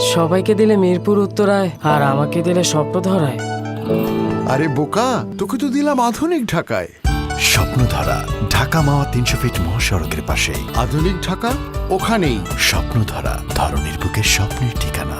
সবাইকে দিলে মিরপুর উত্তরায় আর আমাকে দিলে স্বপ্নধরায়। আরে বোকা, তোকে তো দিলাম আধুনিক ঢাকায়। স্বপ্নধারা, ঢাকা মাওয়া 300 ফিট মহাসড়কের পাশে। আধুনিক ঢাকা ওখানেই। স্বপ্নধারা, ধরনের বুকের স্বপ্নের ঠিকানা।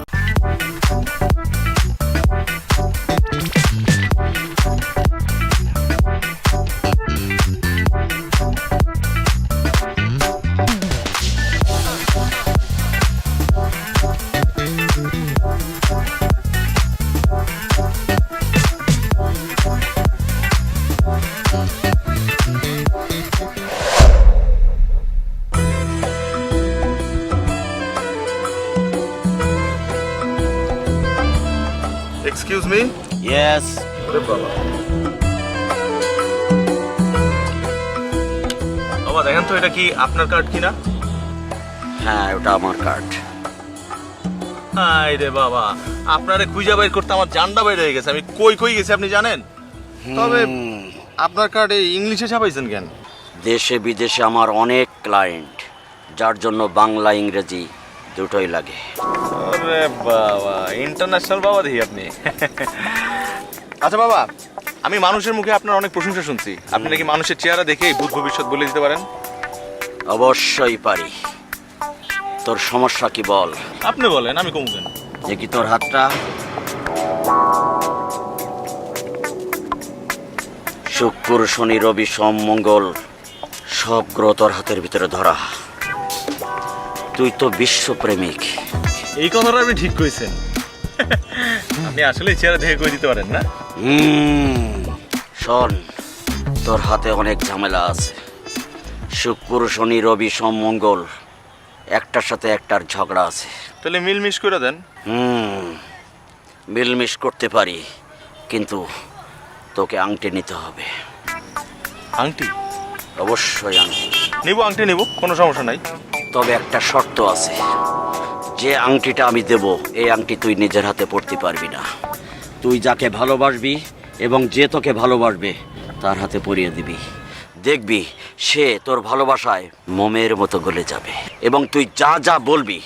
Excuse me? Yes. বাবা দেখেন তো এটা কি আপনার কার্ড কিনা? হ্যাঁ, ওটা আমার কার্ড। হাই রে বাবা, আপনারে খুঁজে বাইর করতে আমার জানটা বাইর হয়ে গেছে। আমি কই কই গেছি আপনি জানেন? তবে আপনার কার্ডে ইংলিশে ছাপাইছেন কেন? দেশে বিদেশে আমার অনেক ক্লায়েন্ট, যার জন্য বাংলা ইংরেজি দুটোই লাগে। আরে বাবা, ইন্টারন্যাশনাল বাবা দেখি আপনি। আচ্ছা বাবা, আমি মানুষের মুখে আপনার অনেক প্রশংসা শুনছি। আপনি নাকি মানুষের চেহারা দেখেই ভূত ভবিষ্যৎ বলে দিতে পারেন? অবশ্যই পারি। তোর সমস্যা কি বল? আপনি বলেন, আমি কমবেন। দেখি তোর হাতটা। শুক্র শনি রবি সোম মঙ্গল সব গ্রহ তোর হাতের ভিতরে ধরা। তুই তো বিশ্বপ্রেমিক। এই কথাটা আপনি ঠিক কইছেন। আপনি আসলে চেহারা দেখে কই দিতে পারেন না? শোন, তোর হাতে অনেক ঝামেলা আছে। শুক্র শনি রবি সোম মঙ্গল একটার সাথে একটার ঝগড়া আছে। তাহলে মিলমিশ করে দেন। মিলমিশ করতে পারি, কিন্তু তোকে আংটি নিতে হবে। আংটি? অবশ্যই আংটি নিব, আংটি নিব, কোনো সমস্যা নাই। তবে একটা শর্ত আছে। যে আংটিটা আমি দেব, এই আংটি তুই নিজের হাতে পরতে পারবি না। তুই যাকে ভালোবাসবি এবং যে তোকে ভালোবাসবে তার হাতে পরিয়ে দিবি। দেখবি সে তোর ভালোবাসায় মোমের মতো গলে যাবে এবং তুই যা যা বলবি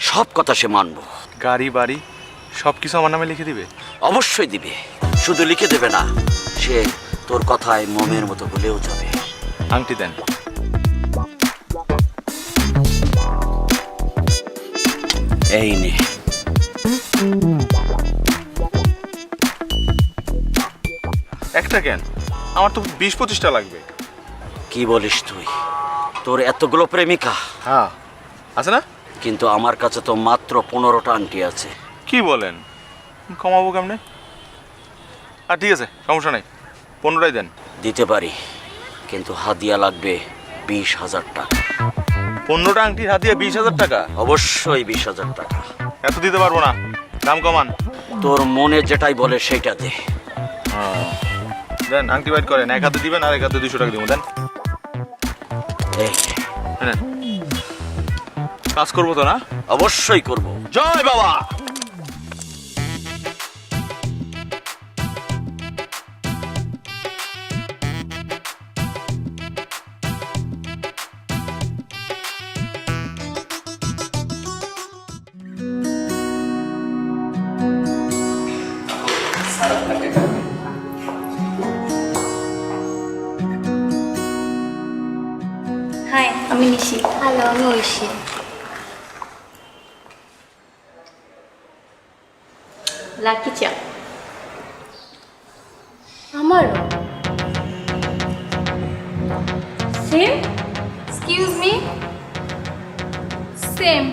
সব কথা সে মানব। গাড়ি বাড়ি সব কিছু আমার নামে লিখে দিবে? অবশ্যই দিবে। শুধু লিখে দেবে না, সে তোর কথায় মোমের মতো গলেও যাবে। আংটি দেন। এই নে। একটা কেন? আমার তো 20-25টা লাগবে। কি বলিস তুই? তোর এতগুলো প্রেমিকা? হ্যাঁ, আছে না? কিন্তু আমার কাছে তো মাত্র 15টা আংটি আছে। কি বলেন? কমাবো কেমনে? আর ঠিক আছে, সমস্যা নাই, 15টাই দেন। দিতে পারি, কিন্তু হাদিয়া লাগবে 20,000 টাকা। 15টা আংটির হাত দিয়ে 20,000 টাকা? অবশ্যই 20,000 টাকা। এত দিতে পারবো না, দাম কমান। তোর মনে যেটাই বলে সেটা দে। দেন, আংটি বাইট করেন। এক হাতে দিবেন আর এক হাতে 200 টাকা দিব। দেন। এই নেন। কাজ করবো তো না? অবশ্যই করব। জয় বাবা। হাই, আমি নিশি। হ্যালো, আমি ঐশী। লাকি চা। আমারও same. Excuse me. Same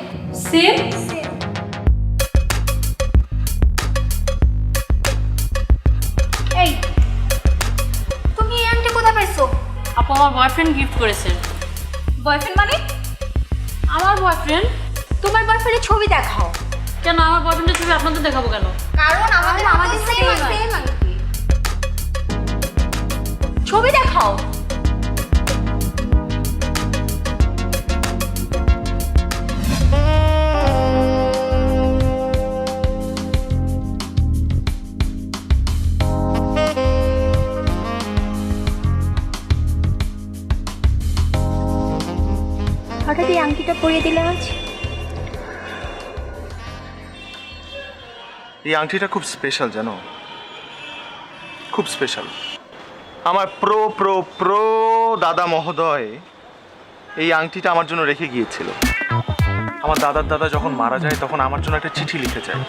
same same. এই, তুমি এই আংটি কোথায় পাইছো? আপু, আমার বয়ফ্রেন্ড গিফট করেছে। বয়ফ্রেন্ড মানে? আমার বয়ফ্রেন্ড? তোমার বয়ফ্রেন্ডের ছবি দেখাও। কেন আমার বয়ফ্রেন্ডের ছবি আপনাদের দেখাবো কেন? কারণ আমাদের সেম আংটি। ছবি দেখাও। হঠাৎ এই আংটিটা পরিয়ে দিলে আজ? এই আংটিটা খুব স্পেশাল জানো, খুব স্পেশাল। আমার প্রো প্রো প্রো দাদা মহোদয় এই আংটিটা আমার জন্য রেখে গিয়েছিল। আমার দাদার দাদা যখন মারা যায় তখন আমার জন্য একটা চিঠি লিখে যায়।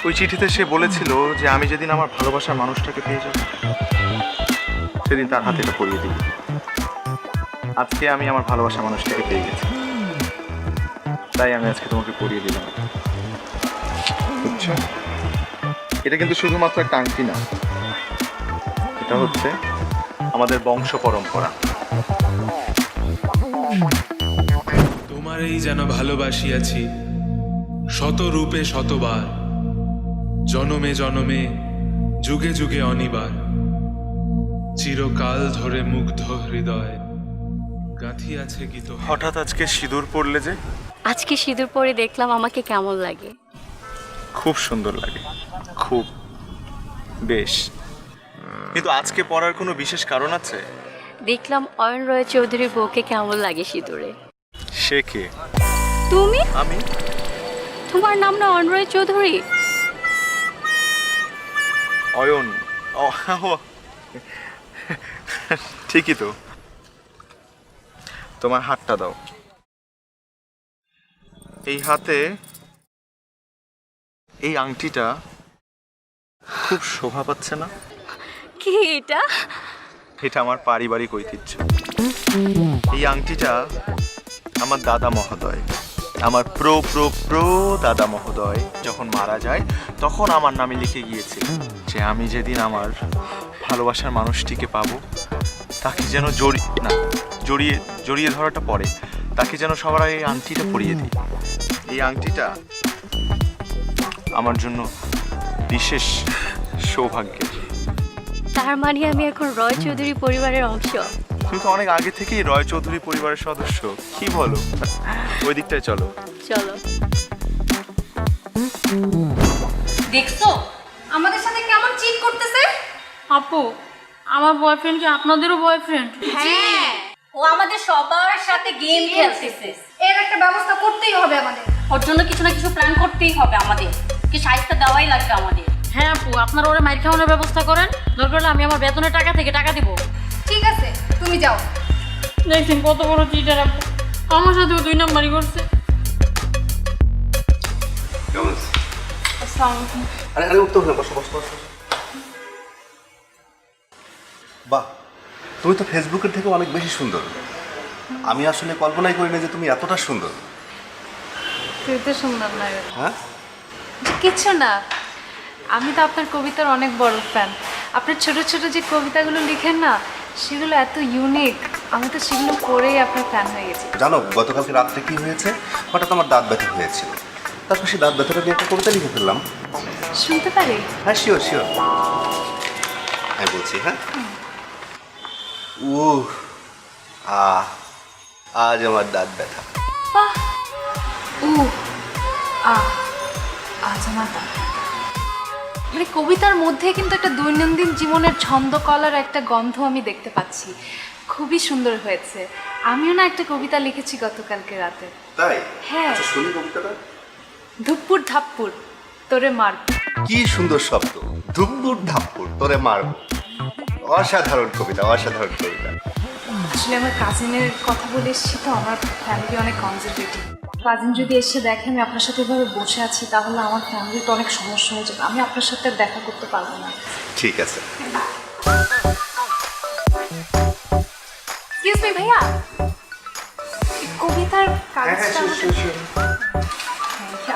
ওই চিঠিতে সে বলেছিল যে আমি যেদিন আমার ভালোবাসার মানুষটাকে পেয়ে যাব সেদিন তার হাতে এটা পরিয়ে দিই। আজকে আমি আমার ভালোবাসার মানুষটাকে পেয়ে গেছি, তাই আমি আজকে তোমাকে পরিয়ে দিলাম। বুঝছো? এটা কিন্তু শুধুমাত্র একটা আংটি না, এটা হচ্ছে আমাদের বংশ পরম্পরা। তোমারেই যেন ভালোবাসিয়াছি শত রূপে শতবার, জনমে জনমে যুগে যুগে অনিবার, চিরকাল ধরে মুগ্ধ হৃদয় গাঁথিয়াছে গীত। হঠাৎ আজকে সিঁদুর পড়লে যে? আজকে সিঁদুর পরে দেখলাম আমাকে কেমন লাগে। খুব সুন্দর লাগে, খুব বেশ। কিন্তু আজকে পড়ার কোনো বিশেষ কারণ আছে? দেখলাম অয়ন রয় চৌধুরীর বউকে কেমন লাগে সিঁদুরে। সে কে? তুমি? আমি? তোমার নাম না অয়ন রয় চৌধুরী? অয়ন? ঠিকই তো। তোমার হাতটা দাও। এই হাতে এই আংটিটা খুব শোভা পাচ্ছে না? কি এটা? এটা আমার পারিবারিক ঐতিহ্য। এই আংটিটা আমার দাদা মহোদয়, আমার প্রো প্রো প্রো দাদা মহোদয় যখন মারা যায় তখন আমার নামে লিখে গিয়েছিল যে আমি যেদিন আমার ভালোবাসার মানুষটিকে পাবো তাকে যেন জড়িয়ে ধরাটা পড়ে, তাকে যেন সবার আগে এই আংটিটা পরিয়ে দিই। এই আংটিটা আমার জন্য বিশেষ সৌভাগ্যের। তার মানে আমি এখন রয় চৌধুরী পরিবারের অংশ। তুমি তো অনেক আগে থেকেই রয় চৌধুরী পরিবারের সদস্য, কি বলো? ওই দিকটায় চলো। চলো। দেখছো আমাদের সাথে কেমন চিট করতেছে? আপু, আমার বয়ফ্রেন্ড কি আপনাদেরও বয়ফ্রেন্ড? হ্যাঁ, ও আমাদের সবার সাথে গেম খেলতেছে। এর একটা ব্যবস্থা করতেই হবে আমাদের। ওর জন্য কিছু না কিছু প্ল্যান করতেই হবে আমাদের, কি সাহিত্য দেওয়াই লাগবে আমাদের। হ্যাঁ আপু, আপনারা ওরা মাইর খাওয়ানোর ব্যবস্থা করেন, দরকার হলে আমি আমার বেতনের টাকা থেকে টাকা দিব। ঠিক আছে, তুমি যাও। দেখছেন কত বড় চিটার আপু, আমার সাথেও 2 নাম্বারই করছে। আসসালামু আলাইকুম। আরে উঠতে হবে, বসো বসো বসো। বাহ, তুমি তো ফেসবুকের থেকে অনেক বেশি সুন্দর। আমি আসলে কল্পনাই করি না যে তুমি এতটা সুন্দর। তুই তো সুন্দর না। হ্যাঁ, কিছু না, আমি তো আপনার কবিতার অনেক বড় ফ্যান। আপনার ছোট ছোট যে কবিতাগুলো লিখেন না, সেগুলো এত ইউনিক। আমি তো সেগুলো পড়েই আপনার ফ্যান হয়ে গেছি। জানো গতকালকে রাত্রে কি হয়েছে? হঠাৎ আমার দাঁত ব্যথা হয়েছিল, তারপর সেই দাঁত ব্যথাটা নিয়ে একটা কবিতা লিখে ফেললাম। শুনতে পারি? হ্যাঁ শিওর শিওর, আমি বলছি। হ্যাঁ, আজ আমার দাঁত ব্যথা। বাহ, আজ আমার দাঁত। মানে কবিতার মধ্যে কিন্তু একটা দৈনন্দিন জীবনের ছন্দকলার একটা গন্ধ আমি দেখতে পাচ্ছি। খুবই সুন্দর হয়েছে। আমিও না একটা কবিতা লিখেছি গতকালকে রাতে। তাই? হ্যাঁ। আচ্ছা, শুনি কবিতাটা। ধুপ্পুর ধাপ্পুর তোরে মারব। কি সুন্দর শব্দ, ধুপ্পুর ধাপ্পুর তোরে মারব। অসাধারণ কবিতা, অসাধারণ কবিতা। আসলে আমার কাজিনের কথা বলে এসেছি তো, আমার ফ্যামিলি অনেক কনজারভেটিভ। কাজিন যদি এসে দেখে আমি আপনার সাথে এভাবে বসে আছি, তাহলে আমার ফ্যামিলিতে অনেক সমস্যা হয়ে যাবে। আমি আপনার সাথে দেখা করতে পারবো না। ঠিক আছে। এক্সকিউজ মি ভাইয়া, এই কবিতার কাগজটা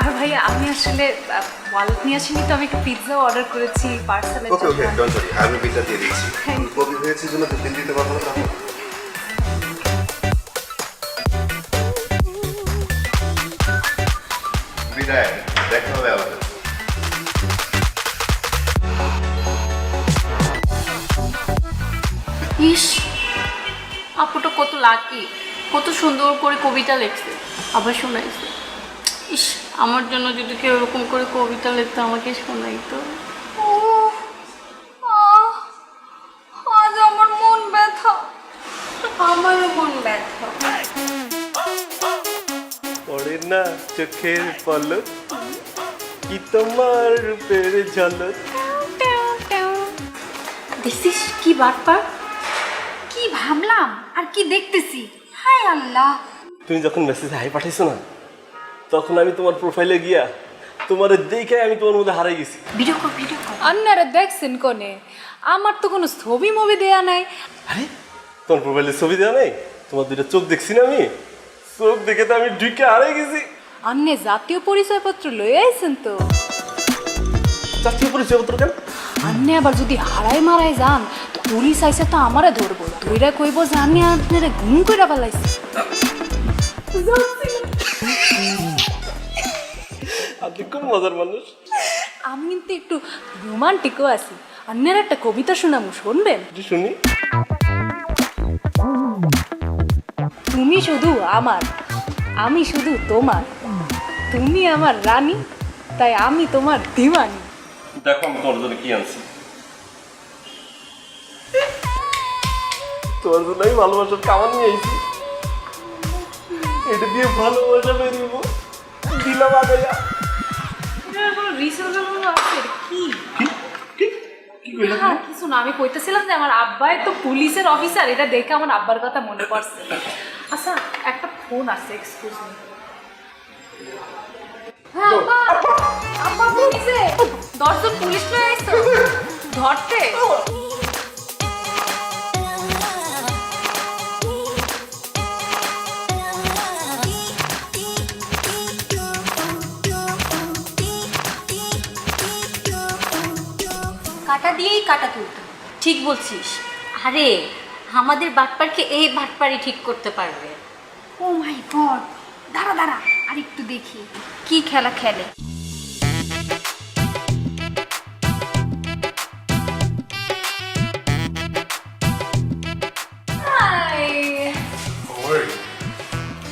আর ভাইয়া, আমি আসলে ওয়ালেট নিয়ে আসিনি তো, আমি একটা পিৎজাও অর্ডার করেছি পার্সেলের ওকে ওকে, জন্য। ডোন্ট ওয়ারি, আমি বিলটা দিয়ে দিচ্ছি। Thank you. কবি হয়েছে জন্য তো বিল দিতে পারবো না। বিদায়, দেখা হবে আমাদের। ইস, আপুটা কত লাকি, কত সুন্দর করে কবিতা লিখছে, আবার শোনাইছে। ইস, আমার জন্য যদি কেউ এরকম করে কবিতা লিখতো, আমাকে শোনাইতো। আজ আমার মন ব্যথা। আমারও মন ব্যথা। পড়ে না চোখের পলক, কি তোমার রূপের ঝলক। দেখছিস কি বাটপার, কি ভাবলাম আর কি দেখতেছি, হায় আল্লাহ। তুমি যখন মেসেজে হাই পাঠাইছো না, তখন আমি তোমার প্রোফাইলে গিয়া তোমার দেখে আমি তোমার মধ্যে হারাই গেছি। ভিডিও কর, ভিডিও কর। আপনারা দেখছেন কোনে? আমার তো কোনো ছবি মুভি দেয়া নাই। আরে তোমার প্রোফাইলে ছবি দেওয়া নেই? তোমার দুইটা চোখ দেখছি না আমি, চোখ দেখে তো আমি ঢুকে হারাই গেছি। আপনি জাতীয় পরিচয়পত্র লয়ে আইছেন তো? জাতীয় পরিচয়পত্র কেন? আপনি আবার যদি হারাই মারাই যান তো পুলিশ আইসে তো আমারে ধরবো, ধইরা কইব যে আমি আপনারে গুম কইরা ফেলাইছি। আপনি খুব মজার মানুষ। আমি কিন্তু একটু রোমান্টিকও আছি। আপনার একটা কবিতা শোনামু, শুনবেন? শুনি। তুমি শুধু আমার, আমি শুধু তোমার, তুমি আমার রানী, তাই আমি তোমার দিওয়ানি। দেখো আমি তোমার জন্য কি আনছি। তোমার জন্য আমি ভালোবাসার কামান নিয়ে আইছি। এটা দিয়ে ভালোবাসা বেরিয়েবো, দিলাম আগাইয়া। কিছু না, আমি কইতেছিলাম যে আমার আব্বাই তো পুলিশের অফিসার, এটা দেখে আমার আব্বার কথা মনে পড়ছে। আচ্ছা একটা ফোন আছে, এক্সকিউজ মি। হ্যাঁ আব্বা, আব্বা পুলিশে 10 জন পুলিশ লয়ে আইছো ধরতে। কাটা দিয়েই কাটা তুলতে। ঠিক বলছিস। আরে আমাদের বাটপারকে এই বাটপারই ঠিক করতে পারবে। ও মাই গড, দাঁড়া দাঁড়া আর একটু দেখি কি খেলা খেলে।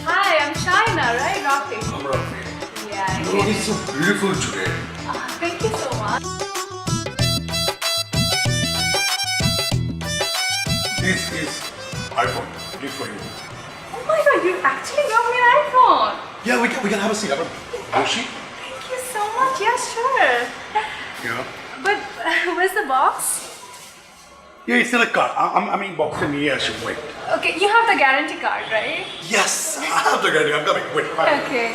Hi, I'm Shaina, right? Rafi. I'm Rafi. Yeah. You look so beautiful today. Thank you so much. This iPhone, gift for you. Oh my god, you actually got me an iPhone. Yeah, we can have a seat. Yoshi? Thank you so much. Yeah, sure. Yeah. But where's the box? Yeah, it's in a car. I'm in box in here. I should wait. Okay, you have the guarantee card, right? Yes, I have the guarantee. I'm coming. Wait. Okay.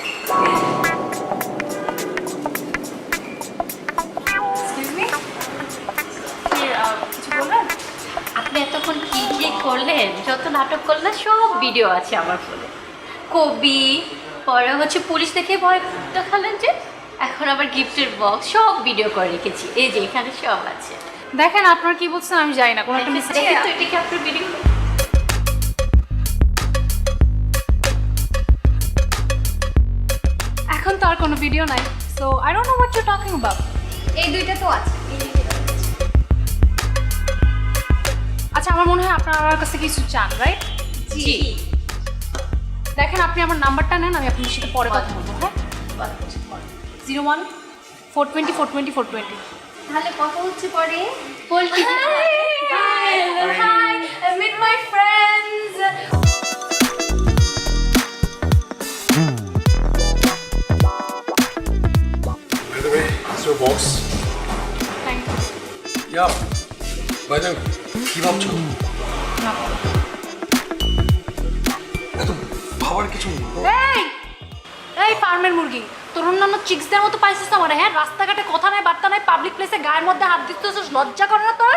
Excuse me? কিছু বলবেন? আপনি এতক্ষণ কি কি করলেন, যত নাটক করলেন সব ভিডিও আছে আমার ফোনে। কবি, পরে হচ্ছে পুলিশ দেখে ভয় দেখালেন যে, এখন আবার গিফটের বক্স, সব ভিডিও করে রেখেছি। এই যে এখানে সব আছে। দেখেন আপনার কি বলছেন আমি জানি না, কোনো একটা মিস্টেক। তো এটা কি আপনার ভিডিও? এখন তো আর কোনো ভিডিও নাই, so I don't know what you talking about. এই দুইটা তো আছে। আচ্ছা আমার মনে হয় আপনারা আমার কাছে কিছু চান, রাইট? জি। দেখেন আপনি আমার নাম্বারটা নেন, আমি আপনার সাথে পরে কথা বলবো। হ্যাঁ, 01 420 420 420। তাহলে কথা হচ্ছে পরে। বলছি Hi, meet my friends. By the way, it's your box. Thank you. Yeah. By the way, কি ভাবছো? এত ভাবার কিছু নেই। এই এই ফার্মের মুরগি, তোর অন্যান্য চিক্সদের মতো পাইছিস আমার? হ্যাঁ, রাস্তাঘাটে কথা নাই বার্তা নাই, পাবলিক প্লেসে গায়ের মধ্যে হাত দিতেছিস, লজ্জা করে না তোর?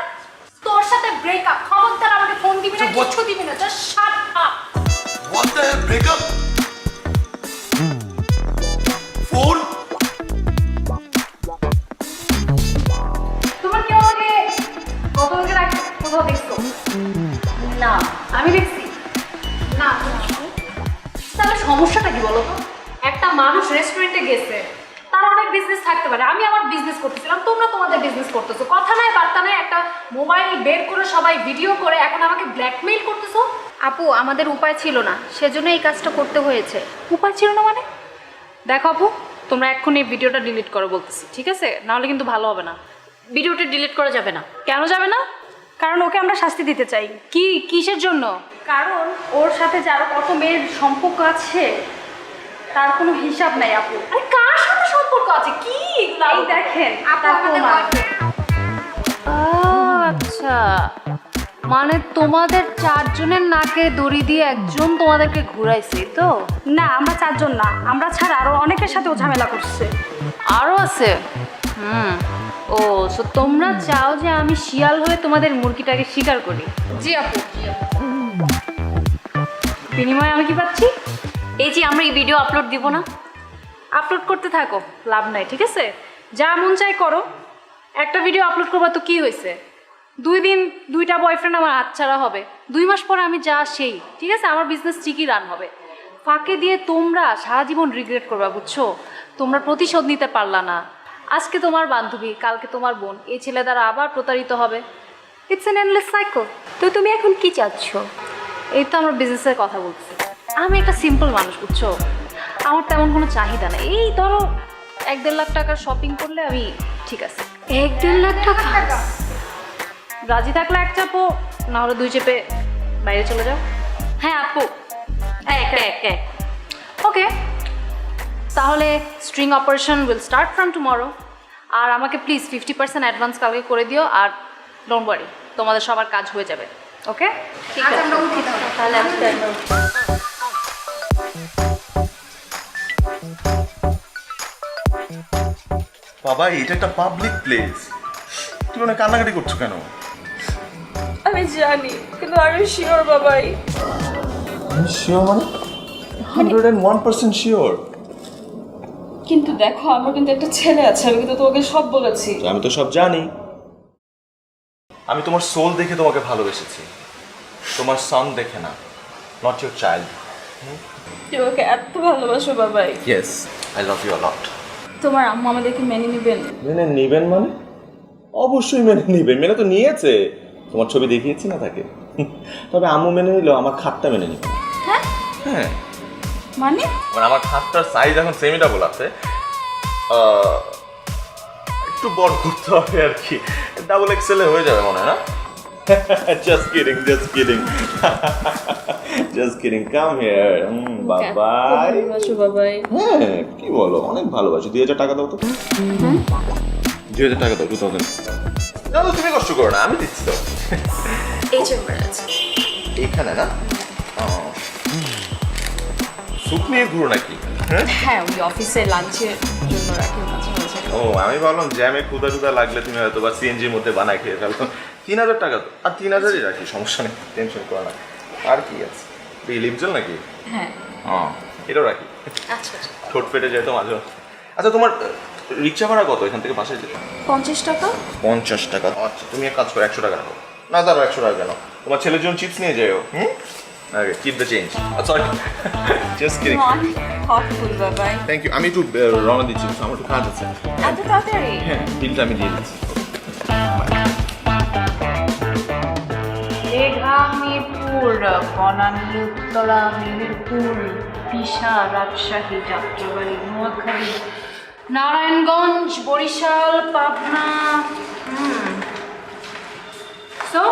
তোর সাথে ব্রেকআপ। খবরদার আমাকে ফোন দিবি না, কিচ্ছু দিবি না, just shut up. What the hell? Break up? Phone? তোমার কি আমাকে গতকালকে রাতে কোথাও দেখছো? না, আমি দেখছি না। তাহলে সমস্যাটা কি বলো তো? একটা মানুষ রেস্টুরেন্টে গেছে, তার অনেক বিজনেস থাকতে পারে, আমি আমার বিজনেস করতেছিলাম, তোমরা তোমাদের বিজনেস করতেছো, কথা নাই বার্তা নাই, একটা মোবাইল বের করে সবাই ভিডিও করে এখন আমাকে ব্ল্যাকমেইল করতেছো। আপু আমাদের উপায় ছিল না, সেজন্য এই কাজটা করতে হয়েছে। উপায় ছিল না মানে? দেখো আপু, তোমরা এক্ষুনি এই ভিডিওটা ডিলিট করো বলতেছি, ঠিক আছে? নাহলে কিন্তু ভালো হবে না। ভিডিওটা ডিলিট করা যাবে না। কেন যাবে না? কারণ ওকে আমরা শাস্তি দিতে চাই। কি, কিসের জন্য? কারণ ওর সাথে যে আরো কত মেয়ের সম্পর্ক আছে তার কোনো হিসাব নাই আপু। আরে কার সাথে সম্পর্ক আছে? আছে কি এগুলো? এই দেখেন আপু আমাদের আচ্ছা, মানে তোমাদের চারজনের নাকে দড়ি দিয়ে একজন তোমাদেরকে ঘুরাইছে তো? না, আমরা চারজন না, আমরা ছাড়া আরো অনেকের সাথে ও ঝামেলা করছে। আরো আছে? ও সো তোমরা চাও যে আমি শিয়াল হয়ে তোমাদের মুরগিটাকে শিকার করি? জি আপু। বিনিময়ে আমি কি পাচ্ছি? এই যে আমরা এই ভিডিও আপলোড দিব না, আপলোড করতে থাকো, লাভ নাই, ঠিক আছে? যা মন চাই করো। একটা ভিডিও আপলোড করবা তো কি হয়েছে? 2 দিন 2টা বয়ফ্রেন্ড আমার হাতছাড়া হবে, 2 মাস পরে আমি যা সেই, ঠিক আছে? আমার বিজনেস ঠিকই রান হবে। ফাঁকে দিয়ে তোমরা সারা জীবন রিগ্রেট করবা, বুঝছো? তোমরা প্রতিশোধ নিতে পারলা না। আজকে তোমার বান্ধবী, কালকে তোমার বোন, এই ছেলে দ্বারা আবার প্রতারিত হবে। It's an endless cycle. তো তুমি এখন কি চাচ্ছ? এই তো আমরা বিজনেসের কথা বলছি। আমি একটা সিম্পল মানুষ, বুঝছো? আমার তেমন কোনো চাহিদা নেই। এই ধরো 1-1.5 লাখ টাকার শপিং করলে আমি ঠিক আছে। 1-1.5 লাখ টাকা? রাজি থাকলে 1 চাপো, না হলে 2 চেপে বাইরে চলে যাও। হ্যাঁ আপু, এক। ওকে, তাহলে string operation will start from tomorrow. আর আমাকে প্লিজ 50% অ্যাডভান্স কালকে করে দিও। আর ডোন্ট ওয়ারি, তোমাদের সবার কাজ হয়ে যাবে। ওকে, ঠিক আছে, আমরা উঠি তাহলে। বাবা এটা একটা পাবলিক প্লেস, তুমি অনেক কান্নাকাটি করছো কেন? আমি জানি, কিন্তু আমি শিওর বাবাই। শিওর মানে 101% শিওর? কিন্তু দেখো, আমার কিন্তু একটা ছেলে আছে, আমি কিন্তু তোমাকে সব বলেছি। আমি তো সব জানি। আমি তোমার সোল দেখে তোমাকে ভালোবেসেছি, তোমার সন দেখে না, নট ইউর চাইল্ড। তুমি ওকে এত ভালোবাসো বাবাই। Yes, I love you a lot. তোমার আম্মা আমাদেরকে মেনে নেবেন? মেনে নিবেন মানে? অবশ্যই মেনে নিবেন, মেনে তো নিয়েছে। তোমার ছবি দেখিয়েছি না তাকে। তবে আম্মু মেনে নিলেও আমার খাতটা মেনে নিবে। হ্যাঁ হ্যাঁ, মানে মানে আমার খাতটার সাইজ এখন সেমি ডাবল আছে, একটু বড় করতে হবে আর কি, ডাবল এক্সেল হয়ে যাবে মনে হয় না? Just kidding, just kidding, just kidding. Come here Babai. ভালোবাসো বাবাই। হ্যাঁ, কি বলো, অনেক ভালোবাসি। 2000 টাকা দাও তো। 2000 টাকা দাও, 2000। না তো তুমি কষ্ট করো না, আমি দিচ্ছি তো। এই চেম্বারে আছে। এইখানে না? স্যুপ নিয়ে ঘুরো নাকি? হ্যাঁ, ওই অফিসে লাঞ্চের জন্য রাখি মাঝে মাঝে। ও, আমি ভাবলাম জ্যামে ক্ষুদা টুদা লাগলে তুমি হয়তো বা সিএনজির মধ্যে বানায় খেয়ে ফেলো। 3000 টাকা তো, আর 3000ই রাখি, সমস্যা নেই, টেনশন করো না। আর কি আছে, লিপজল নাকি? হ্যাঁ, এটাও রাখি। আচ্ছা আচ্ছা। ঠোঁট ফেটে যায় তো মাঝে মাঝে। আচ্ছা, তোমার রিক্সা ভাড়া কত এখান থেকে বাসায় যেতে? 50 টাকা। 50 টাকা? আচ্ছা, তুমি এক কাজ করো, 100 টাকা রাখো। না দাঁড়ো, 100 টাকা কেন? তোমার ছেলের জন্য চিপস নিয়ে যাও। Okay, keep the change. Sorry, just kidding. Thoughtful বাবাই। Thank you. আমি একটু রওনা দিচ্ছি, আমার একটু কাজ আছে। এত তাড়াতাড়ি? হ্যাঁ, বিলটা আমি দিয়ে দিচ্ছি। মেঘামিরপুর, বনানী, উত্তরা, মেহেরপুর, বিশা, রাজশাহী, যাত্রাবাড়ি, নোয়াখালী, নারায়ণগঞ্জ, বরিশাল, পাবনা। সো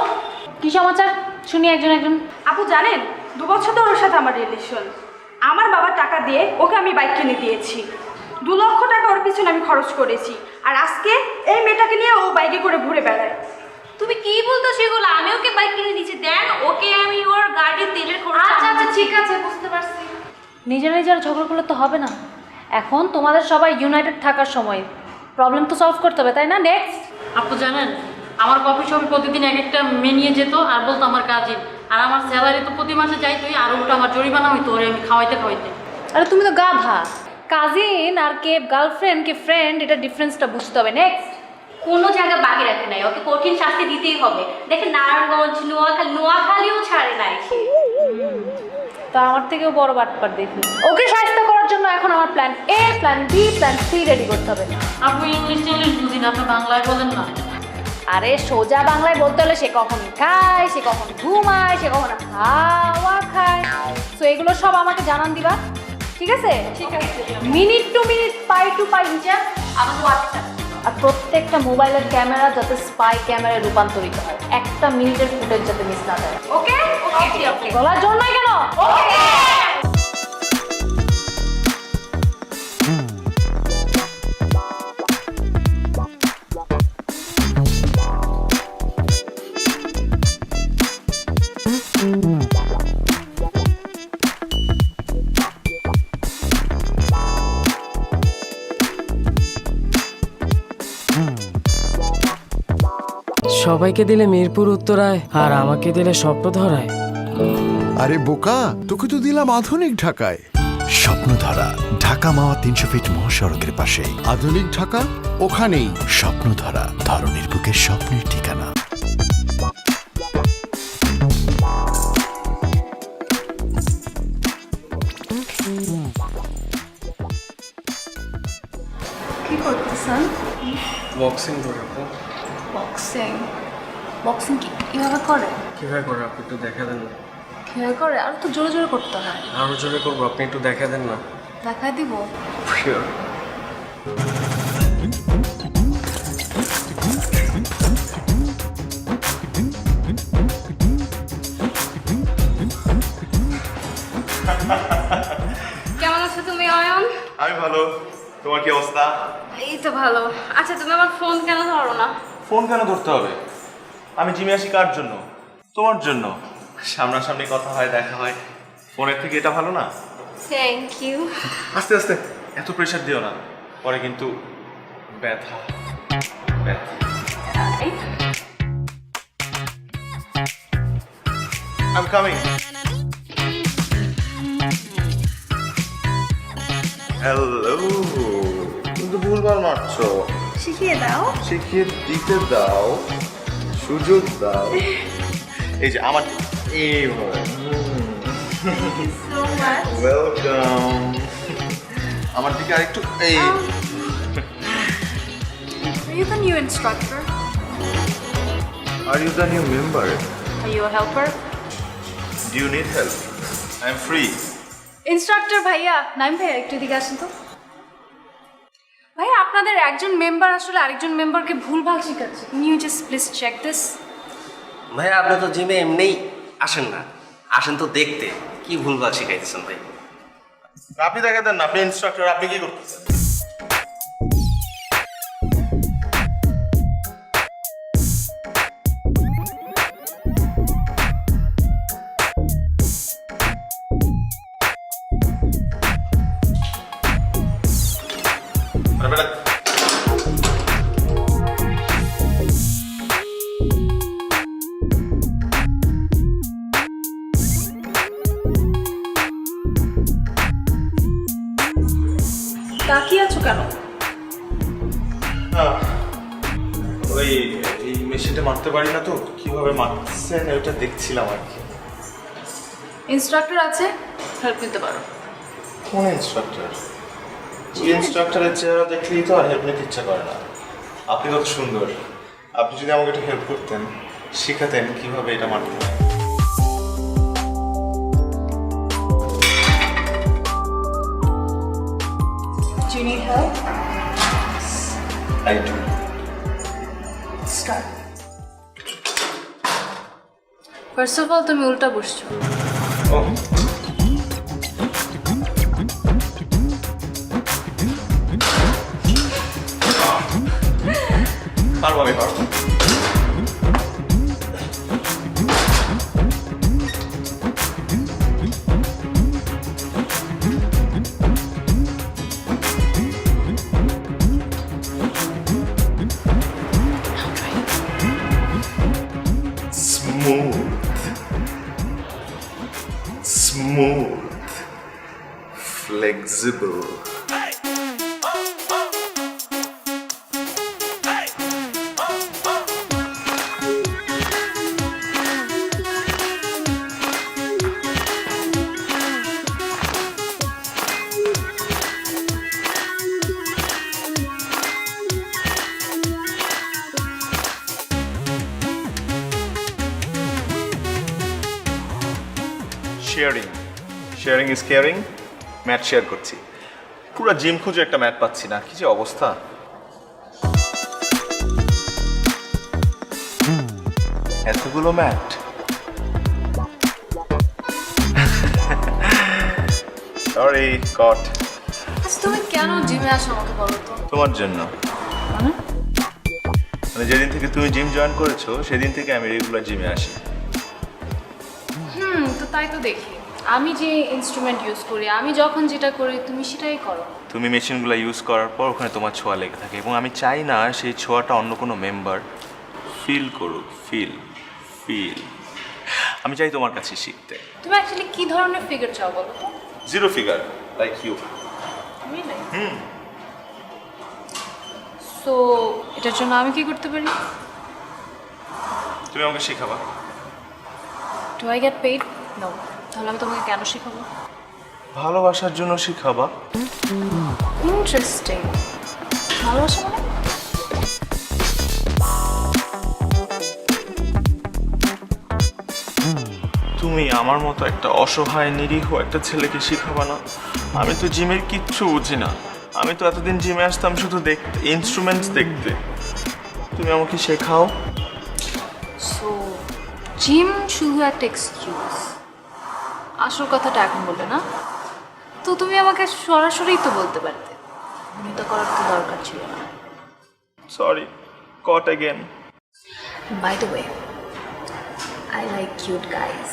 কি সমাচার শুনি একজন একজন। আপু জানেন, 2 বছর ধরে ওর সাথে আমার রিলেশন। আমার বাবা টাকা দিয়ে ওকে আমি বাইক কিনে দিয়েছি। 2 লক্ষ টাকা ওর পিছনে আমি খরচ করেছি। আর আজকে এই মেয়েটাকে নিয়ে ও বাইকে করে ঘুরে বেড়ায়। তুমি কি বলতো সেগুলো? আমি ওকে বাইক কিনে দিচ্ছি, দেন ওকে আমি ওর গাড়ির তেলের খরচ। আচ্ছা আচ্ছা, ঠিক আছে, বুঝতে পারছি। নিজেরা নিজেরা ঝগড়া করলে তো হবে না। এখন তোমাদের সবাই ইউনাইটেড থাকার সময়, প্রবলেম তো সলভ করতে হবে, তাই না? নেক্সট। আপু জানেন, আমার কফি শপে প্রতিদিন এক একটা মেয়ে নিয়ে যেত আর বলতো আমার কাজিন, আর আমার স্যালারি তো প্রতি মাসে যাইতোই, আর ওটা আমার জরিমানা হইতো ওরে আমি খাওয়াইতে। আরে তুমি তো গাধা। কাজিন আর কে গার্লফ্রেন্ড কে ফ্রেন্ড, এটা ডিফারেন্সটা বুঝতে হবে। নেক্সট। কোনো জায়গা বাকি রাখে নাই, ওকে কঠিন শাস্তি দিতেই হবে। দেখে নারায়ণগঞ্জ, নোয়াখালীও ছাড়ে নাই সে। তা আমার থেকেও বড় বাটপার দেখি। ওকে সাহায্য করার জন্য এখন আমার plan A, plan B, plan C ready করতে হবে। আপু ইংলিশ বুঝি না, আপনি বাংলায় বলেন না। আরে সোজা বাংলায় বলতে হলে সে কখন খায়, সে কখন ঘুমায়, সে কখন হাওয়া খায়, তো এগুলো সব আমাকে জানান দিবা, ঠিক আছে? ঠিক আছে। মিনিট টু মিনিট, পাই টু পাই হিসাব আমাকে হোয়াটসঅ্যাপ। আর প্রত্যেকটা মোবাইলের ক্যামেরা যাতে স্পাই ক্যামেরায় রূপান্তরিত হয়, 1 মিনিটের ফুটেজ যাতে মিস না যায়। ওকে ওকে ওকে। গলার জোর নাই কেন? ওকে। সবাইকে দিলে মিরপুর উত্তরায় আর আমাকে দিলে স্বপ্ন ধরায়। আরে বোকা, তোকে তো দিলাম আধুনিক ঢাকায়। স্বপ্নধারা, ঢাকা মাওয়া 300 ফিট মহাসড়কের পাশে। আধুনিক ঢাকা ওখানেই। স্বপ্নধারা, ধরনের বুকের স্বপ্নের ঠিকানা। কি করতেছেন? বক্সিং করে আপু। বক্সিং? বক্সিং কি কিভাবে করে? কীভাবে করে আপনি একটু দেখা দেন না? কিভাবে করে? আর তো জোরে জোরে করতে হয়। আরও জোরে করবো, আপনি একটু দেখা দেন না? দেখাই দিব। শিওর। কেমন আছো তুমি অয়ন? আমি ভালো, তোমার কি অবস্থা? এই তো ভালো। আচ্ছা তুমি আমার ফোন কেন ধরো না? ফোন কেন ধরতে হবে? আমি জিমে আসি কার জন্য? তোমার জন্য। সামনাসামনি কথা হয়, দেখা হয়, ফোনের থেকে এটা ভালো না? Thank you. আস্তে আস্তে, এত প্রেশার দিও না, পরে কিন্তু ব্যথা ব্যথা। I'm coming. হ্যালো, কিন্তু ভুলভাল মারছো। শিখিয়ে দাও। শিখিয়ে দিতে দাও, সুযোগ দাও। এই যে আমার এইভাবে। ওয়েলকাম। আমার দিকে আরেকটু এই। Are you the new instructor? Are you the new member? Are you a helper? Do you need help? I'm free. Instructor ভাইয়া, নাইম ভাইয়া একটু দিকে আসেন তো। ভাইয়া আপনাদের একজন মেম্বার আসলে আরেকজন মেম্বারকে ভুলভাল শেখাচ্ছে। Can you just please check this? ভাই আপনি তো জিমে এমনিই আসেন না, আসেন তো দেখতে। কি ভুলভাল শিখাইতেছেন ভাই? আপনি দেখে দেন না, আপনি ইনস্ট্রাক্টর, আপনি কি করতেছেন? তাকিয়ে আছো কেন? ওই এই মেশিনটা মারতে পারি না তো, কিভাবে মারছেন ওটা দেখছিলাম আর কি। ইনস্ট্রাক্টর আছে, হেল্প নিতে পারো। কোন ইনস্ট্রাক্টর? ইনস্ট্রাক্টরের চেহারা দেখলেই তো আর হেল্প নিতে ইচ্ছা করে না। আপনি কত সুন্দর, আপনি যদি আমাকে একটু হেল্প করতেন, শিখাতেন কিভাবে এটা মারতে হয়। Do you need help? I do. Start. First of all, তুমি উল্টা বসছো। Oh. পারবো, আমি পারবো। Smooth, flexible. Sharing is caring. Mat share করছি, পুরো জিম খুঁজে একটা ম্যাট পাচ্ছি না, কি যে অবস্থা। এতগুলো ম্যাট। সরি কট। আচ্ছা তুমি কেন জিমে আসো আমাকে বলো তো? তোমার জন্য। মানে যেদিন থেকে তুমি জিম জয়েন করেছো সেদিন থেকে আমি রেগুলার জিমে আসি। তো তাই তো দেখি, আমি যে ইনস্ট্রুমেন্ট ইউজ করি, আমি যখন যেটা করি তুমি সেটাই করো। তুমি মেশিনগুলো ইউজ করার পর ওখানে তোমার ছোঁয়া লেগে থাকে এবং আমি চাই না সেই ছোঁয়াটা অন্য কোনো মেম্বার ফিল করুক, ফিল ফিল। আমি চাই তোমার কাছে শিখতে। তুমি অ্যাকচুয়ালি কি ধরনের ফিগার চাও বলো তো? Zero figure, like you. So এটার জন্য আমি কি করতে পারি? তুমি আমাকে শেখাবা। Do I get paid? No. তাহলে আমি তোমাকে কেন শেখাবো? ভালোবাসার জন্য শেখাবা। ইন্টারেস্টিং। ভালোবাসা মানে? তুমি আমার মতো একটা অসহায় নিরীহ একটা ছেলেকে শেখাবা না? আমি তো জিমের কিচ্ছু বুঝি না। আমি তো এতদিন জিমে আসতাম শুধু দেখতে, ইনস্ট্রুমেন্টস দেখতে। তুমি আমাকে শেখাও। সো জিম শুধু একটা এক্সকিউজ, আসল কথাটা এখন বলবে না? তো তুমি আমাকে সরাসরি তো বলতে পারতে, তো করার তো দরকার ছিল না। Sorry, caught again. By the way, I like cute guys.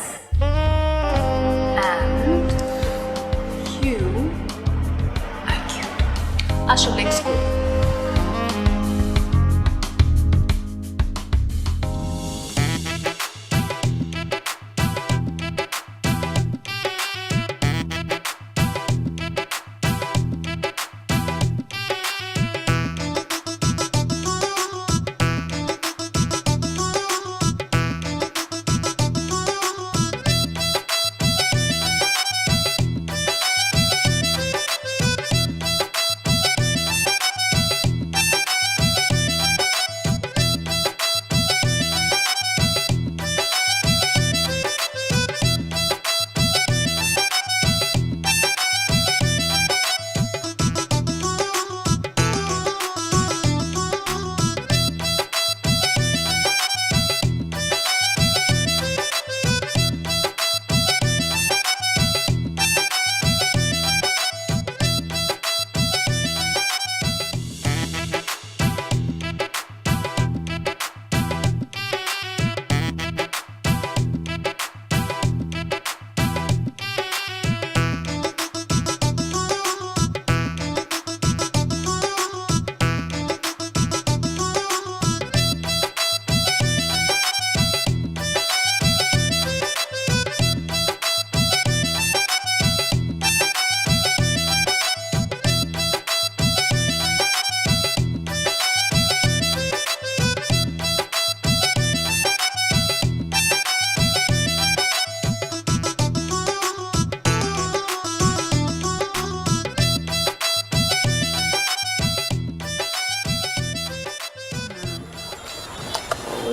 And you are cute. আসলে এক্সকিউজ।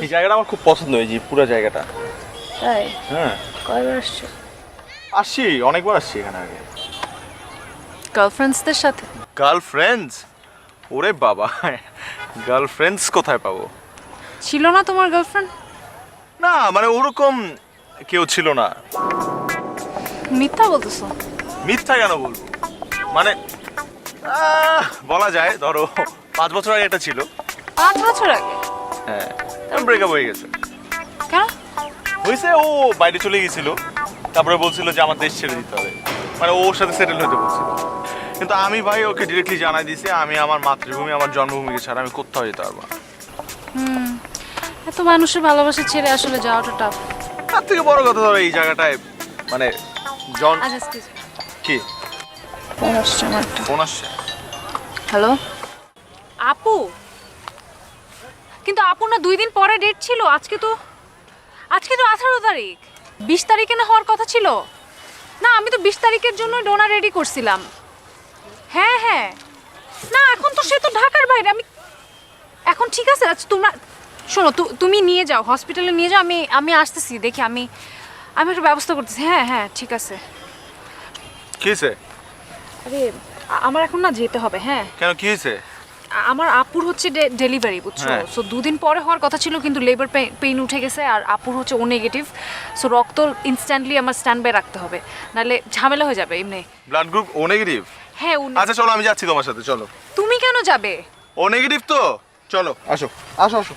এই জায়গাটা আমার খুব পছন্দ হয়েছে, পুরো জায়গাটা। তাই? হ্যাঁ। কয়বার আসছো? আসছি, অনেকবার আসছি এখানে আগে। গার্লফ্রেন্ডসদের সাথে? গার্লফ্রেন্ডস? ওরে বাবা, গার্লফ্রেন্ডস কোথায় পাবো? ছিল না তোমার গার্লফ্রেন্ড? না মানে ওরকম কেউ ছিল না। মিথ্যা বলতেছো? মিথ্যা কেন বলবো, মানে বলা যায় ধরো 5 বছর আগে একটা ছিল। 5 বছর আগে? হ্যাঁ, ব্রেকআপ হয়ে গেছে। কেন হয়েছে? ও বাইরে চলে গেছিল, তারপরে বলছিল যে আমার দেশ ছেড়ে দিতে হবে, মানে ওর সাথে সেটেল হতে বলছিল। কিন্তু আমি ভাই ওকে ডিরেক্টলি জানাই দিয়েছি আমি আমার মাতৃভূমি, আমার জন্মভূমিকে ছাড়া আমি কোথাও যেতে পারবো না। এত মানুষের ভালোবাসা ছেড়ে আসলে যাওয়াটা টাফ। তার থেকে বড় কথা ধরো এই জায়গাটায় মানে আচ্ছা এক্সকিউজ মি, কি ফোন আসছে আমার একটা। ফোন আসছে? হ্যালো আপু? কিন্তু আপু না 2 দিন পরে ডেট ছিল। আজকে তো 18 তারিখ, 20 তারিখে না হওয়ার কথা ছিল। না আমি তো 20 তারিখের জন্য ডোনা রেডি করছিলাম। হ্যাঁ হ্যাঁ, না এখন তো সে তো ঢাকার বাইরে। আমি এখন ঠিক আছে, আচ্ছা তোমরা শোনো, তুমি নিয়ে যাও, হসপিটালে নিয়ে যাও, আমি আসতেছি, দেখি আমি একটা ব্যবস্থা করতেছি। হ্যাঁ হ্যাঁ ঠিক আছে। কি হয়েছে? আরে আমার এখন না যেতে হবে। হ্যাঁ কেন, কি হয়েছে? আমার আপুর হচ্ছে ডেলিভারি, বুঝছো? হ্যাঁ। সো 2 দিন পরে হওয়ার কথা ছিল, কিন্তু লেবার পেইন উঠে গেছে, আর আপুর হচ্ছে ও নেগেটিভ। সো রক্ত ইনস্ট্যান্টলি আমার স্ট্যান্ড বাই রাখতে হবে, নাহলে ঝামেলা হয়ে যাবে এমনি। ব্লাড গ্রুপ ও নেগেটিভ? হ্যাঁ আচ্ছা চলো, আমি যাচ্ছি তোমার সাথে, চলো। তুমি কেন যাবে? ও নেগেটিভ তো, চলো আসো আসো আসো।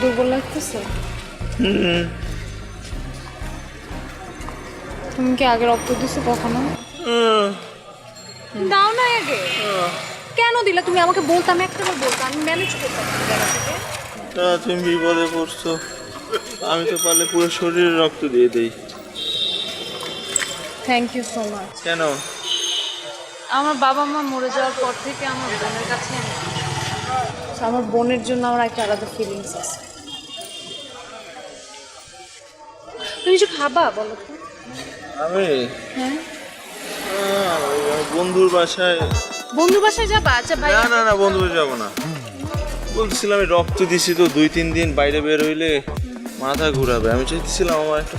দুর্বল লাগতেছে? তুমি কি আগে রক্ত দিছো কখনো? দাও না আগে। কেন দিলা? তুমি আমাকে বলতাম, একটাবার বলতাম, আমি ম্যানেজ করতাম জায়গা থেকে। তুমি বিপদে পড়ছো, আমি তো পারলে পুরো শরীরে রক্ত দিয়ে দেই। Thank you so much. কেন? আমার বাবা মা মরে যাওয়ার পর থেকে আমার বোনের কাছে আমার বোনের জন্য আমার একটা আলাদা ফিলিংস আছে। তুমি কিছু খাবা বলো তো? আমি হ্যাঁ, বন্ধুর বাসায়। বন্ধুর বাসায় যাবা? আচ্ছা ভাই, না না না, বন্ধুর যাবো না। বলতেছিলাম আমি রক্ত দিছি তো 2-3 দিন বাইরে বের হইলে মাথা ঘুরাবে। আমি চাইতেছিলাম আমার একটা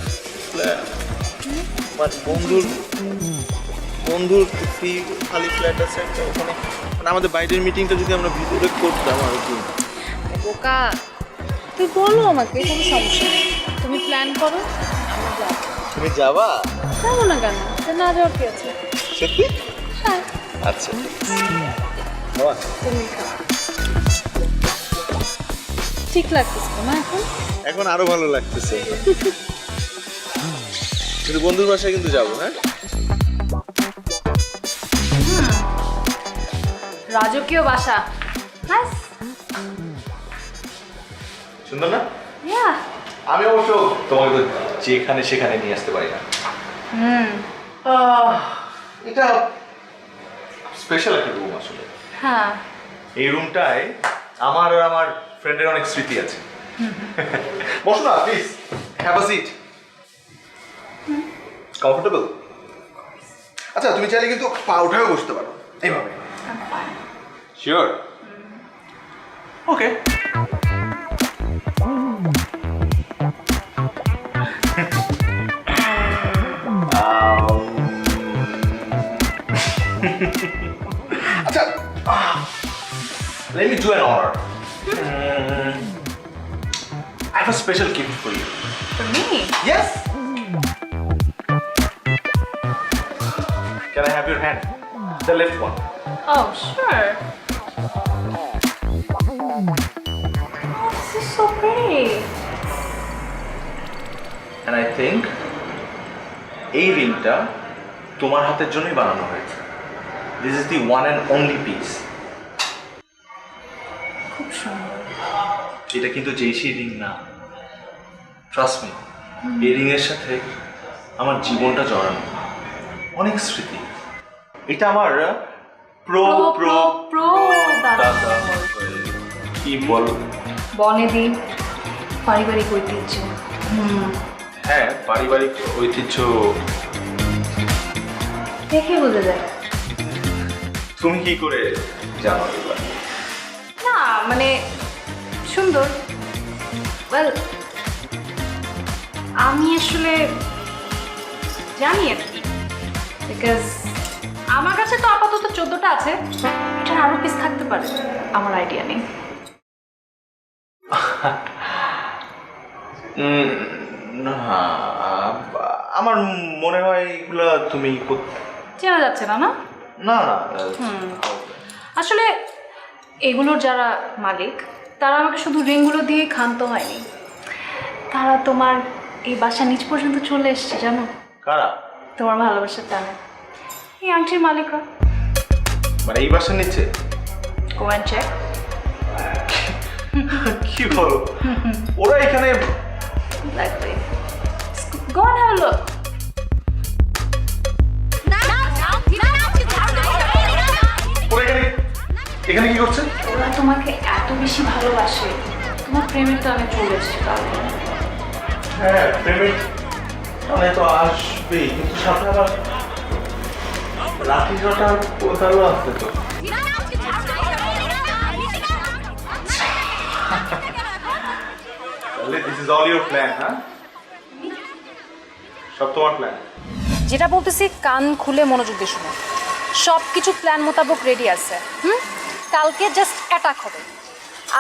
বন্ধুর খালি ফ্ল্যাট আছে একটা, ওখানে মানে আমাদের বাইরের মিটিংটা যদি আমরা ভিতরে করতাম আর কি। বোকা, তুই বলো আমাকে, কোনো সমস্যা নেই। তুমি প্ল্যান করো, আমরা যাবো। তুমি যাবা? যাবো না কেন? না যাওয়ার কি আছে? সত্যি? হ্যাঁ। আচ্ছা, বাবা তুমি ঠিক লাগতেছে না এখন? এখন আরো ভালো লাগতেছে। কিন্তু বন্ধুর বাসায় কিন্তু যাবো। হ্যাঁ, রাজকীয় বাসা। সুন্দর না? ইয়া। আমি অবশ্য তোমাকে তো যেখানে সেখানে নিয়ে আসতে পারি না। এটা স্পেশাল একটা রুম আসলে। হ্যাঁ। এই রুমটায় আমার আর আমার ফ্রেন্ডের অনেক স্মৃতি আছে। বসো না please, have a seat. Comfortable? আচ্ছা, তুমি চাইলে কিন্তু পা উঠায়ও বসতে পারো এইভাবে। শিওর? ওকে। আচ্ছা, let me do an honor. I have a special gift for you. For me? Yes. Can I have your hand? The left one. Oh, sure. Oh, this is so pretty. And I think এই রিংটা তোমার হাতের জন্যই বানানো হয়েছে। This is the one and only piece. খুব সুন্দর। এটা কিন্তু যেই রিং না, ট্রাস্ট মি, এই রিং এর সাথে আমার জীবনটা জড়ানো, অনেক স্মৃতি। এটা আমার প্রো প্রো প্রো দাদা। কি বল? বনেদি পারিবারিক ঐতিহ্য। হ্যাঁ, পারিবারিক ঐতিহ্য দেখে বোঝা যায়। তুমি কি করে জানো এগুলা? না মানে সুন্দর। ওয়েল, আমি আসলে জানি আর কি, বিকজ আমার কাছে তো আপাতত 14টা আছে, এটার আরো পিস থাকতে পারে, আমার আইডিয়া নেই। না, আমার মনে হয় এগুলা তুমি চেনা যাচ্ছে না। না না না, আসলে এগুলোর যারা মালিক তারা আমাকে শুধু রিংগুলো দিয়ে ক্ষান্ত হয়নি, তারা তোমার এই বাসা নিচ পর্যন্ত চলে এসছে জানো? কারা? তোমার ভালোবাসার টানে এই আংটির মালিকরা। মানে এই বাসার নিচে? Go and check. কি বলো? ওরা এখানে? Exactly. Go and have a look. এখানে কি করছে? ওরা তোমাকে এত বেশি ভালোবাসে, তোমার প্রেমের টানে চলে এসেছে তাহলে। হ্যাঁ, প্রেমের টানে তো আসবেই, কিন্তু সাথে আবার লাঠি কাটার কোথাও আসবে তো। This is all your plan, huh? সব তোমার প্ল্যান? যেটা বলতেছি কান খুলে মনোযোগ দিয়ে শুনো। সব কিছু প্ল্যান মোতাবেক রেডি আছে। কালকে জাস্ট অ্যাটাক হবে।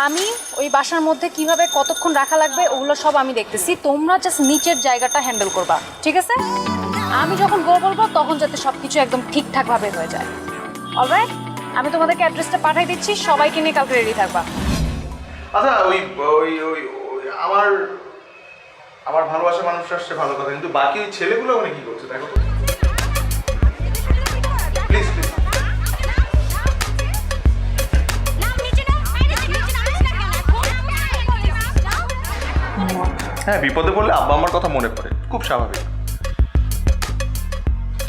আমি ওই বাসার মধ্যে কিভাবে কতক্ষণ রাখা লাগবে ওগুলো সব আমি দেখতেছি, তোমরা জাস্ট নিচের জায়গাটা হ্যান্ডেল করবা, ঠিক আছে? আমি যখন গো বলবো তখন যাতে সব কিছু একদম ঠিকঠাকভাবে হয়ে যায়। অলরাইট, আমি তোমাদেরকে অ্যাড্রেসটা পাঠিয়ে দিচ্ছি, সবাইকে নিয়ে কালকে রেডি থাকবা। আচ্ছা, ওই ওই ওই আমার আমার ভালোবাসা মানুষ আসছে ভালো কথা, কিন্তু বাকি ওই ছেলেগুলো ওখানে কি করছে দেখো তো। Please please. হ্যাঁ, বিপদে পড়লে আব্বা আমার কথা মনে পড়ে, খুব স্বাভাবিক।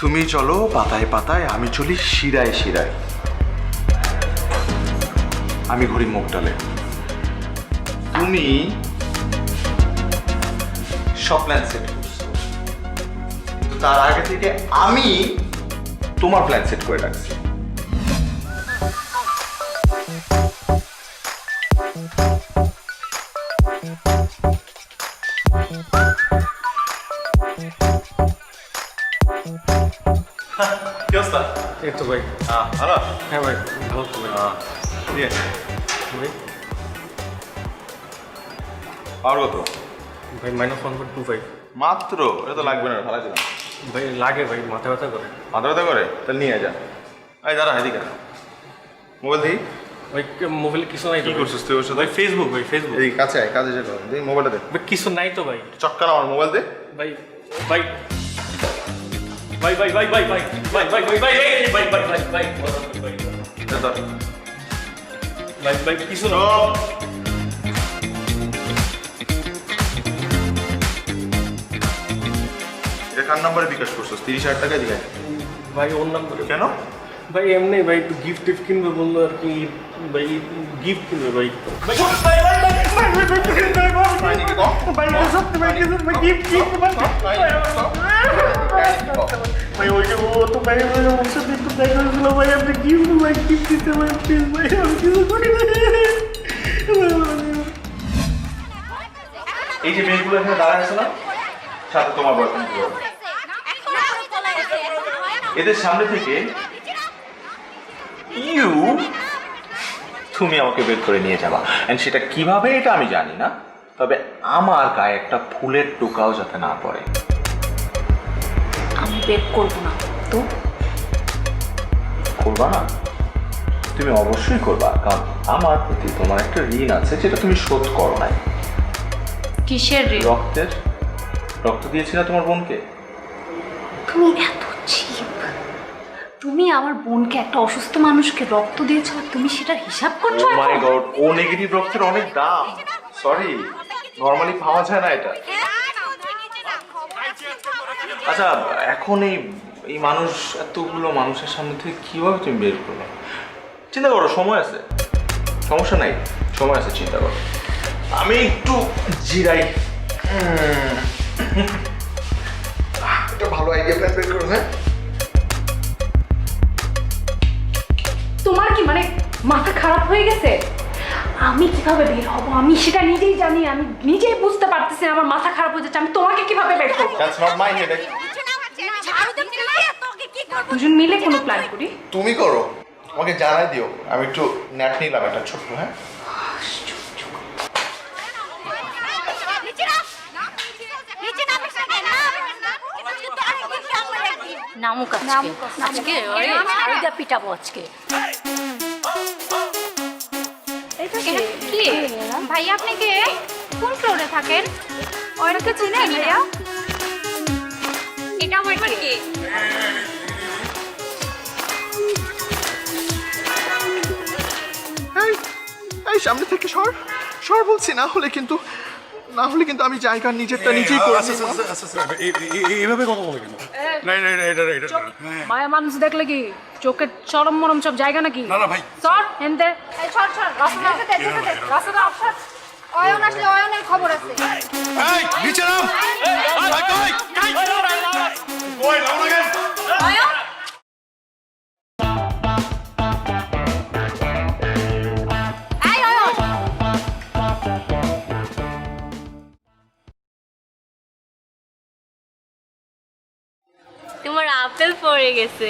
তুমি চলো পাতায় পাতায়, আমি চলি শিরায় শিরায়। আমি ঘুরি মুখ ডালে, তুমি সব প্ল্যান সেট করছো, কিন্তু তার আগে থেকে আমি তোমার প্ল্যান সেট করে রাখছি। কি অবস্থা? এই তো ভাই। ভালো? হ্যাঁ ভাই, ভালো তো ভাই। ঠিক আছে। ভাই পাওয়ার কত? ভাই -1.25। মাত্র? এটা তো লাগবে না, ভালো ছিল। ভাই লাগে ভাই, মাথা ব্যথা করে। মাথা ব্যথা করে? তাহলে নিয়ে যা। এই দাঁড়া, এদিকে মোবাইল দেখি। ভাই মোবাইলে কিছু নাই। কি করছিস তুই ওর সাথে? ভাই ফেসবুক, ভাই ফেসবুক। এই কাছে আয়, কাজে যেতে হবে। দেখি মোবাইলটা দে। ভাই কিছু নাই তো ভাই। চক্কার আমার মোবাইল দে। ভাই ভাই ভাই ভাই ভাই ভাই ভাই ভাই ভাই ভাই ভাই এই ভাই ভাই ভাই ভাই ভাই ভাই কিছু না। এটা কার নাম্বারে বিকাশ করছিস? 30,000 টাকা দিকে। ভাই ওর নাম্বার কেন? ভাই এমনি ভাই একটু গিফট টিফট কিনবে বললো আর কি। ভাই গিফট কিনবে ভাই। ভাই ভাই ভাই ভাই ভাই ওই যে ও তো ভাই ওর সাথে একটু দেখা হয়েছিল ভাই, আপনি গিফট দিতে ভাই প্লিজ ভাই, আমি কিছু করি না। এই যে মেয়েগুলো এখানে দাঁড়ায় আছে না, সাথে তোমার বয়ফ্রেন্ড, এদের সামনে থেকে তুমি আমাকে বের করে নিয়ে যাবা, এন্ড সেটা কিভাবে এটা আমি জানি না, তবে আমার গায়ে একটা ফুলের টোকাও যাতে না পড়ে। আমি বের করবো না তো। করবা না? তুমি অবশ্যই করবা, কারণ আমার প্রতি তোমার একটা ঋণ আছে যেটা তুমি শোধ করো নাই। কিসের ঋণ? রক্তের। রক্ত দিয়েছি না তোমার বোনকে? তুমি এত চিপ, তুমি আমার বোনকে, একটা অসুস্থ মানুষকে রক্ত দিয়েছো, তুমি সেটার হিসাব করছো? ও মাই গড, ও নেগেটিভ রক্তের অনেক দাম। সরি, নরমালি পাওয়া যায় না এটা। আচ্ছা, এখন এই মানুষ, এতগুলো মানুষের সামনে থেকে কিভাবে তুমি বের করবে? চিন্তা করো, সময় আছে, সমস্যা নাই, সময় আছে, চিন্তা করো। আমি একটু জিরাই। এটা ভালো আইডিয়া, প্ল্যান বের করো। হ্যাঁ, তোমার কি মানে মাথা খারাপ হয়ে গেছে? আমি কিভাবে বের হব আমি সেটা নিজেই জানি, আমি নিজেই বুঝতে পারতেছি না আমার মাথা খারাপ হয়ে যাচ্ছে, আমি তোমাকে কিভাবে বের করব? That's not my headache. দুজন মিলে কোনো প্ল্যান করি। তুমি করো, আমাকে জানাই দিও। আমি একটু নেট নিলাম একটা ছোট্ট। হ্যাঁ, নামুক আজকে আজকে পিটাবো আজকে। কি ভাইয়া, আপনি কে? কোন ফ্লোরে থাকেন? ওনাকে চিনেন ভাইয়া? এটা আমার কে? এই সামনে থেকে সর সর বলছি, না হলে কিন্তু আমি জায়গা নিজেরটা নিজেই করে এইভাবে কথা বলে কেন? মায়া মানুষ দেখলে কি চোখের চরম মরম সব জায়গা নাকি? না না ভাই, সর হেনতে। এই সর সর, রাস্তা অফসার। অয়ন আসলে অয়নের খবর আছে। এই নিচে নাম। অয়ন তোমার আপেল পড়ে গেছে।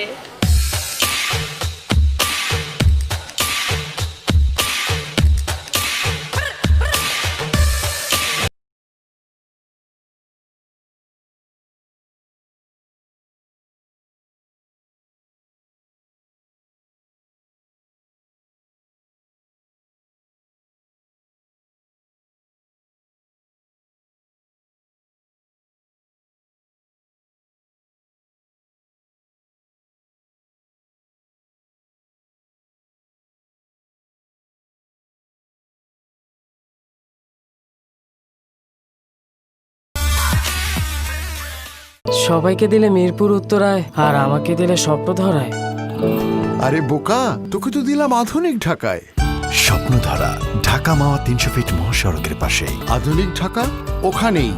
সবাইকে দিলে মিরপুর উত্তরায় আর আমাকে দিলে স্বপ্নধরায়। আরে বোকা, তোকে তো দিলাম আধুনিক ঢাকায়। স্বপ্নধারা ঢাকা মাওয়া 300 ফিট মহাসড়কের পাশে। আধুনিক ঢাকা ওখানেই।